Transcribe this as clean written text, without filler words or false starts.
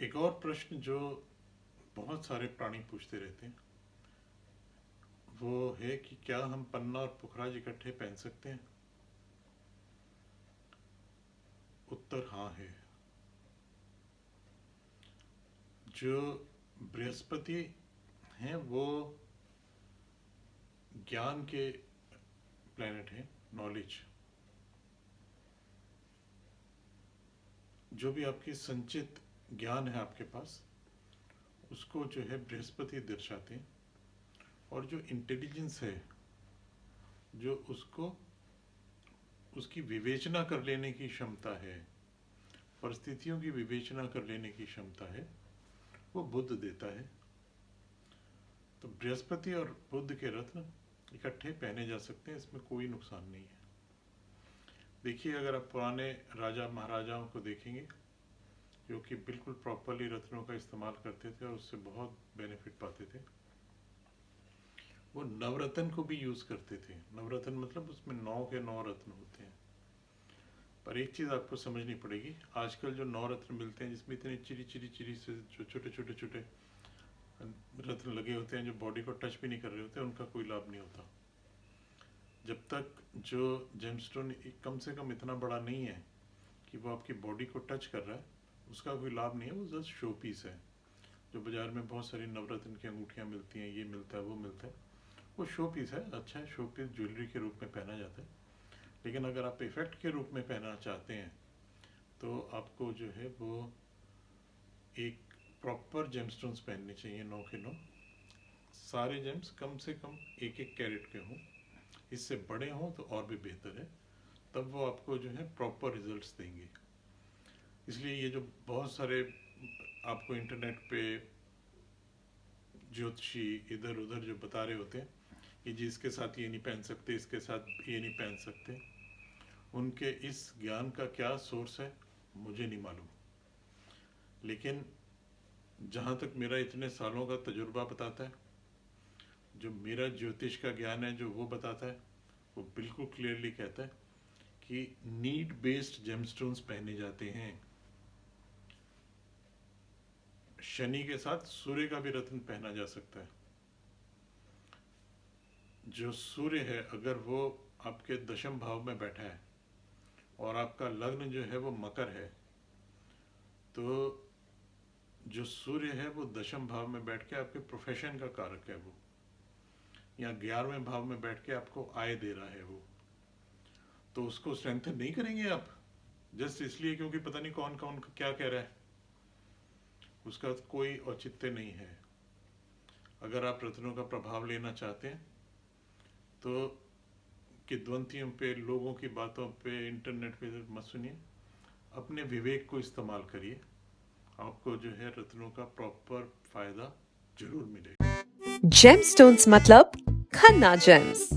एक और प्रश्न जो बहुत सारे प्राणी पूछते रहते हैं वो है कि क्या हम पन्ना और पुखराज इकट्ठे पहन सकते हैं। उत्तर हाँ है। जो बृहस्पति हैं वो ज्ञान के प्लैनेट हैं, नॉलेज। जो भी आपकी संचित ज्ञान है आपके पास उसको जो है बृहस्पति दर्शाते हैं। और जो इंटेलिजेंस है, जो उसको उसकी विवेचना कर लेने की क्षमता है, परिस्थितियों की विवेचना कर लेने की क्षमता है, वो बुध देता है। तो बृहस्पति और बुध के रत्न इकट्ठे पहने जा सकते हैं, इसमें कोई नुकसान नहीं है। देखिए, अगर आप पुराने राजा महाराजाओं को देखेंगे जो कि बिल्कुल प्रॉपरली रत्नों का इस्तेमाल करते थे और उससे बहुत बेनिफिट पाते थे, वो नवरत्न को भी यूज़ करते थे। नवरत्न मतलब उसमें 9 के 9 रत्न होते हैं। पर एक चीज़ आपको समझनी पड़ेगी, आजकल जो 9 रत्न मिलते हैं जिसमें इतने चिरी चिरी चिरी से जो छोटे छोटे छोटे रत्न लगे होते हैं जो बॉडी को टच भी नहीं कर रहे होते, उनका कोई लाभ नहीं होता। जब तक जो जेमस्टोन कम से कम इतना बड़ा नहीं है कि वो आपकी बॉडी को टच कर रहा है, उसका कोई लाभ नहीं है, वो जस्ट शो पीस है। जो बाज़ार में बहुत सारी नवरत्न की अंगूठियाँ मिलती हैं, ये मिलता है वो मिलता है, वो शो पीस है, अच्छा है, शो पीस ज्वेलरी के रूप में पहना जाता है। लेकिन अगर आप इफेक्ट के रूप में पहनना चाहते हैं तो आपको जो है वो एक प्रॉपर जेमस्टोन्स पहनने चाहिए, 9 के 9। सारे जेम्स कम से कम 1-1 कैरेट के हों, इससे बड़े हों तो और भी बेहतर है, तब वो आपको जो है प्रॉपर रिजल्ट्स देंगे। इसलिए ये जो बहुत सारे आपको इंटरनेट पे ज्योतिषी इधर उधर जो बता रहे होते हैं कि जी इसके साथ ये नहीं पहन सकते, इसके साथ ये नहीं पहन सकते, उनके इस ज्ञान का क्या सोर्स है मुझे नहीं मालूम। लेकिन जहाँ तक मेरा इतने सालों का तजुर्बा बताता है, जो मेरा ज्योतिष का ज्ञान है जो वो बताता है, वो बिल्कुल क्लियरली कहता है कि नीड बेस्ड जेमस्टोन्स पहने जाते हैं। शनि के साथ सूर्य का भी रत्न पहना जा सकता है। जो सूर्य है अगर वो आपके दशम भाव में बैठा है और आपका लग्न जो है वो मकर है, तो जो सूर्य है वो दशम भाव में बैठ के आपके प्रोफेशन का कारक है वो, या 11वें भाव में बैठ के आपको आय दे रहा है वो, तो उसको स्ट्रेंथन नहीं करेंगे आप जस्ट इसलिए क्योंकि पता नहीं कौन कौन क्या कह रहा है, उसका कोई औचित्य नहीं है। अगर आप रत्नों का प्रभाव लेना चाहते हैं तो किद्वंतियों पे, लोगों की बातों पे, इंटरनेट पे मत सुनिए, अपने विवेक को इस्तेमाल करिए, आपको जो है रत्नों का प्रॉपर फायदा जरूर मिलेगा। जेमस्टोन्स मतलब खन्ना जेम्स।